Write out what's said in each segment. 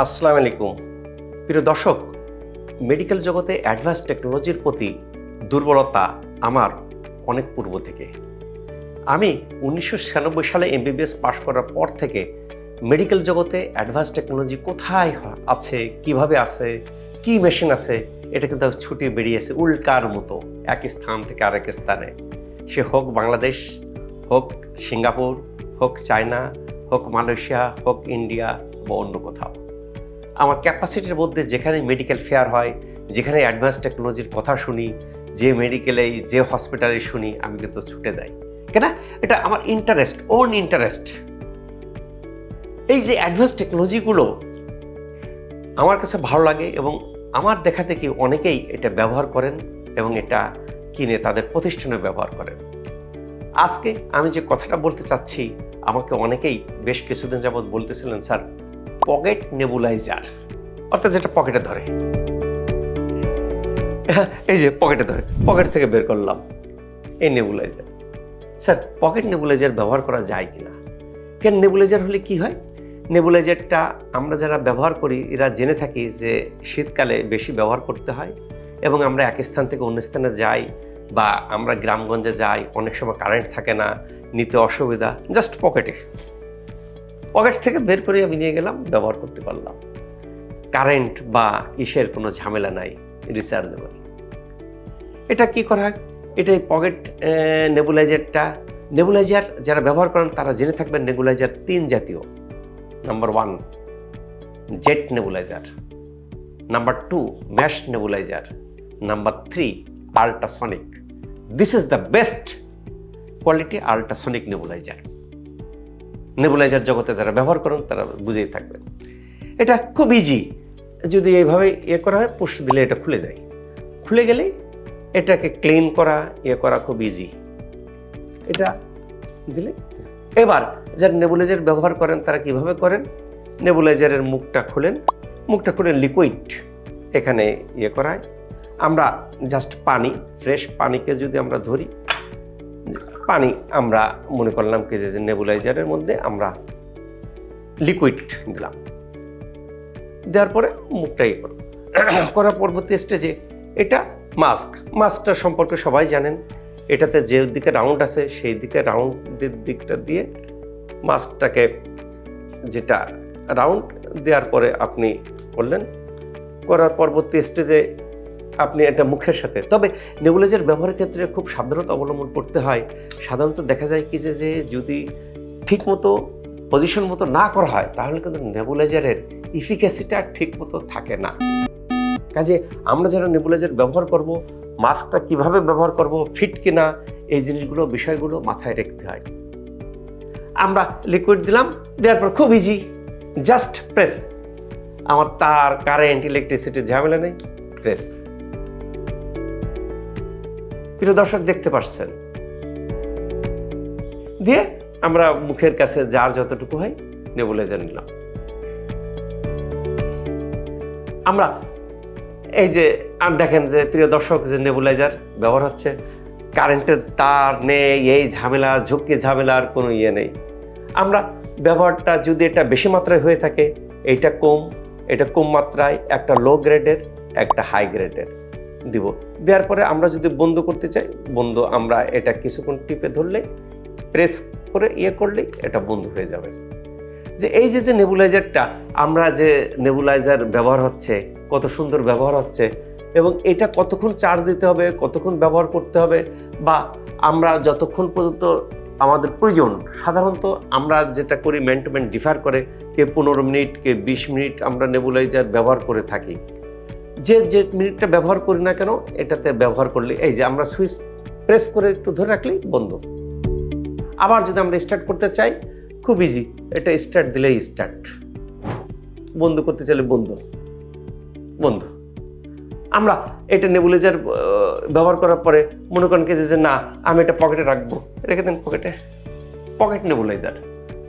আসসালামু আলাইকুম প্রিয় দর্শক, মেডিকেল জগতে অ্যাডভান্স টেকনোলজির প্রতি দুর্বলতা আমার অনেক পূর্ব থেকে। আমি 1996 সালে এমবিবিএস পাশ করার পর থেকে মেডিকেল জগতে অ্যাডভান্স টেকনোলজি কোথায় আছে, কিভাবে আছে, কি মেশিন আছে, এটা কিন্তু ছুটে বেরিয়েছে উল্কার মতো এক স্থান থেকে আরেক স্থানে। সে হোক বাংলাদেশ, হোক সিঙ্গাপুর, হোক চায়না, হোক মালয়েশিয়া, হোক ইন্ডিয়া বা অন্য কোথাও। আমার ক্যাপাসিটির মধ্যে যেখানে মেডিকেল ফেয়ার হয়, যেখানে অ্যাডভান্স টেকনোলজির কথা শুনি, যে মেডিকেলে যে হসপিটালে শুনি, আমি কিন্তু ছুটে যাই। কেন? এটা আমার ইন্টারেস্ট, ওন ইন্টারেস্ট। এই যে অ্যাডভান্স টেকনোলজিগুলো আমার কাছে ভালো লাগে এবং আমার দেখা দেখি অনেকেই এটা ব্যবহার করেন এবং এটা কিনে তাদের প্রতিষ্ঠানে ব্যবহার করেন। আজকে আমি যে কথাটা বলতে চাচ্ছি, আমাকে অনেকেই বেশ কিছুদিন যাবৎ বলতেছিলেন, স্যার পকেট নেবুলাইজার, অর্থাৎ যেটা পকেটে ধরে, এই যে পকেটে ধরে, পকেট থেকে বের করলাম এই নেবুলাইজার। স্যার পকেট নেবুলাইজার ব্যবহার করা যায় কিনা? কেন নেবুলাইজার হলে কি হয়? নেবুলাইজারটা আমরা যারা ব্যবহার করি এরা জেনে থাকি যে শীতকালে বেশি ব্যবহার করতে হয় এবং আমরা এক স্থান থেকে অন্য স্থানে যাই বা আমরা গ্রামগঞ্জে যাই, অনেক সময় কারেন্ট থাকে না, নিতে অসুবিধা, জাস্ট পকেট থেকে বের করে আমি নিয়ে গেলাম, ব্যবহার করতে পারলাম। কারেন্ট বা ইসের কোনো ঝামেলা নাই, রিচার্জেবল। এটা কি করা হয়? এটাই পকেট নেবুলাইজার যারা ব্যবহার করেন তারা জেনে থাকবেন নেবুলাইজার 3 জাতীয়। Number 1 jet nebuliser, number 2 mash nebuliser, number 3 ultrasonic. This is the best quality ultrasonic nebuliser জগতে যারা ব্যবহার করেন তারা বুঝেই থাকবেন। এটা খুব ইজি, যদি এইভাবে করা হয়, পুশ দিলে এটা খুলে যায়। খুলে গেলেই এটাকে ক্লিন করা করা খুব ইজি। এটা দিলে এবার যারা নেবুলাইজার ব্যবহার করেন তারা কিভাবে করেন? নেবুলাইজারের মুখটা খুলে লিকুইড এখানে করায়। আমরা জাস্ট পানি, ফ্রেশ পানিকে যদি আমরা ধরি, পানি আমরা মনে করলাম কি যে নেবুলাইজারের মধ্যে আমরা লিকুইড দিলাম, দেওয়ার পরে মুখটা করার পরবর্তী স্টেজে এটা মাস্কটা সম্পর্কে সবাই জানেন। এটাতে যে দিকে রাউন্ড আছে সেই দিকে রাউন্ডের দিকটা দিয়ে মাস্কটাকে, যেটা রাউন্ড দেওয়ার পরে আপনি করার পরবর্তী স্টেজে আপনি এটা মুখের সাথে। তবে নেবুলাইজার ব্যবহারের ক্ষেত্রে খুব সাবধানতা অবলম্বন করতে হয়। সাধারণত দেখা যায় কি যে যদি ঠিক মতো পজিশন মতো না করা হয় তাহলে কিন্তু নেবুলাইজারের ইফিকাসিটা ঠিক মতো থাকে না। কাজে আমরা যারা নেবুলাইজার ব্যবহার করব, মাস্কটা কিভাবে ব্যবহার করব, ফিট কিনা, এই বিষয়গুলো মাথায় রাখতে হয়। আমরা লিকুইড দিলাম, দেওয়ার পর খুব ইজি, জাস্ট প্রেস। আমার তার, কারেন্ট, ইলেকট্রিসিটির ঝামেলা নেই, প্রেস। প্রিয় দর্শক দেখতে পাচ্ছেন, দিয়ে আমরা মুখের কাছে যার যতটুকু হয় নেবুলাইজার নিলাম। আমরা এই যে দেখেন যে প্রিয় দর্শক, যে নেবুলাইজার ব্যবহার হচ্ছে, কারেন্টের তার নেই, এই ঝামেলা ঝামেলার কোনো নেই। আমরা ব্যবহারটা যদি এটা বেশি মাত্রায় হয়ে থাকে, এটা কম মাত্রায়, একটা লো গ্রেডের, একটা হাই গ্রেডের দিব। দেওয়ার পরে আমরা যদি বন্ধ করতে চাই, আমরা এটা কিছুক্ষণ টিপে ধরলে, প্রেস করে করলেই এটা বন্ধ হয়ে যাবে। যে এই যে নেবুলাইজারটা, আমরা যে নেবুলাইজার ব্যবহার হচ্ছে, কত সুন্দর ব্যবহার হচ্ছে এবং এটা কতক্ষণ চার্জ দিতে হবে, কতক্ষণ ব্যবহার করতে হবে, বা আমরা যতক্ষণ পর্যন্ত আমাদের প্রয়োজন। সাধারণত আমরা যেটা করি ম্যান টু ম্যান ডিফার করে, কে 15 মিনিট, কে 20 মিনিট আমরা নেবুলাইজার ব্যবহার করে থাকি। যে মিনিটটা ব্যবহার করি না কেন, এটাতে ব্যবহার করলে এই যে আমরা সুইচ প্রেস করে একটু ধরে রাখলেই বন্ধ। আবার যদি আমরা স্টার্ট করতে চাই, খুব ইজি, এটা স্টার্ট দিলেই স্টার্ট, বন্ধ করতে চাইলে বন্ধ। আমরা এটা নেবুলাইজার ব্যবহার করার পরে মনে করেন কি যে না, আমি এটা পকেটে রাখবো, রেখে দেন পকেট নেবুলাইজার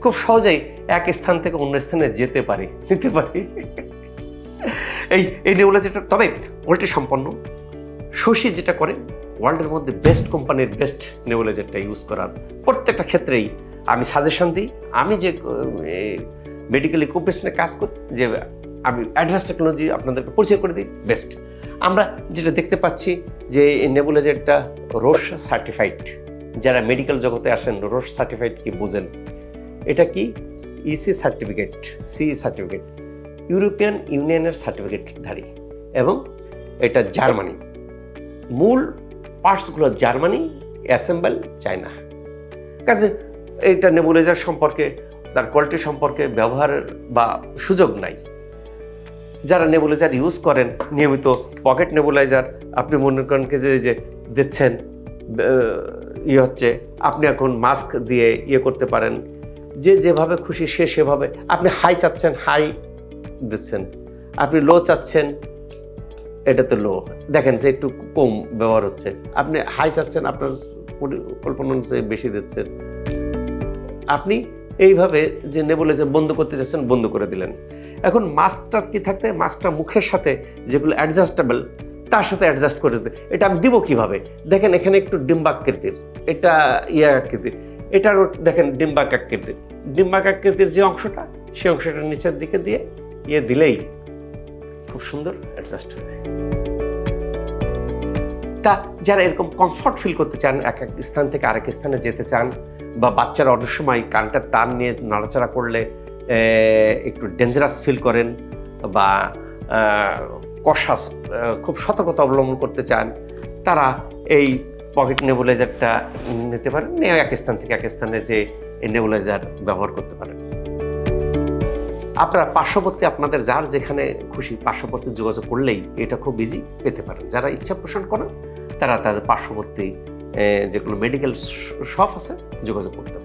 খুব সহজেই এক স্থান থেকে অন্য স্থানে নিতে পারি। এই নেবুলাইজারটা তবে কোয়ালিটি সম্পন্ন। শশী যেটা করে, ওয়ার্ল্ডের মধ্যে বেস্ট কোম্পানির বেস্ট নেবুলাইজারটা ইউজ করার প্রত্যেকটা ক্ষেত্রেই আমি সাজেশন দিই। আমি যে মেডিকেল ইকুইপমেন্টস নিয়ে কাজ করি, যে আমি অ্যাডভান্স টেকনোলজি আপনাদেরকে পরিচয় করে দিই বেস্ট। আমরা যেটা দেখতে পাচ্ছি যে এই নেবুলাইজারটা রোশ সার্টিফাইড। যারা মেডিকেল জগতে আসেন রোশ সার্টিফাইড কি বুঝেন? এটা কি EC certificate, C certificate, European ইউনিয়নের সার্টিফিকেটধারী, এবং এটা জার্মানি, মূল পার্টসগুলো জার্মানি, অ্যাসেম্বল চায়না। কাজে এইটা নেবুলাইজার সম্পর্কে, তার কোয়ালিটি সম্পর্কে ব্যবহারের বা সুযোগ নাই। যারা নেবুলাইজার ইউজ করেন নিয়মিত, পকেট নেবুলাইজার, আপনি মনে করেন যে দিচ্ছেন হচ্ছে, আপনি এখন মাস্ক দিয়ে করতে পারেন, যে যেভাবে খুশি সে সেভাবে। আপনি হাই চাচ্ছেন, হাই দিচ্ছেন, আপনি লো চাচ্ছেন, এটা তো লো, দেখেন যে একটু কম ব্যবহার হচ্ছে। আপনি হাই চাচ্ছেন, আপনার পরিকল্পনা অনুযায়ী বেশি দিচ্ছেন। আপনি এইভাবে যে নেবুলাইজার বন্ধ করতে চাচ্ছেন, বন্ধ করে দিলেন। এখন মাস্কটা কি থাকতে, মাস্কটা মুখের সাথে যেগুলো অ্যাডজাস্টেবল তার সাথে অ্যাডজাস্ট করে দিতে। এটা আমি দিব কীভাবে? দেখেন এখানে একটু ডিম্বাকৃতির, এটা আকৃতির, এটারও দেখেন ডিম্বাকৃতির। ডিম্বাকৃতির যে অংশটা, সেই অংশটা নিচের দিকে দিয়ে দিলেই খুব সুন্দর অ্যাডজাস্ট হয়ে যায়। তা যারা এরকম কমফর্ট ফিল করতে চান, এক এক স্থান থেকে আরেক স্থানে যেতে চান, বা বাচ্চারা অনেক সময় কানটার তার নিয়ে নাড়াচাড়া করলে একটু ডেঞ্জারাস ফিল করেন, বা কশাস, খুব সতর্কতা অবলম্বন করতে চান, তারা এই পকেট নেবুলাইজারটা নিতে পারেন, নিয়ে এক স্থান থেকে এক স্থানে যে এই নেবুলাইজার ব্যবহার করতে পারেন। আপনারা পার্শ্ববর্তী, আপনাদের যার যেখানে খুশি পার্শ্ববর্তী যোগাযোগ করলেই এটা খুব ইজি পেতে পারেন। যারা ইচ্ছা পোষণ করেন তারা তাদের পার্শ্ববর্তী যেগুলো মেডিকেল শপ আছে যোগাযোগ করতে পারেন।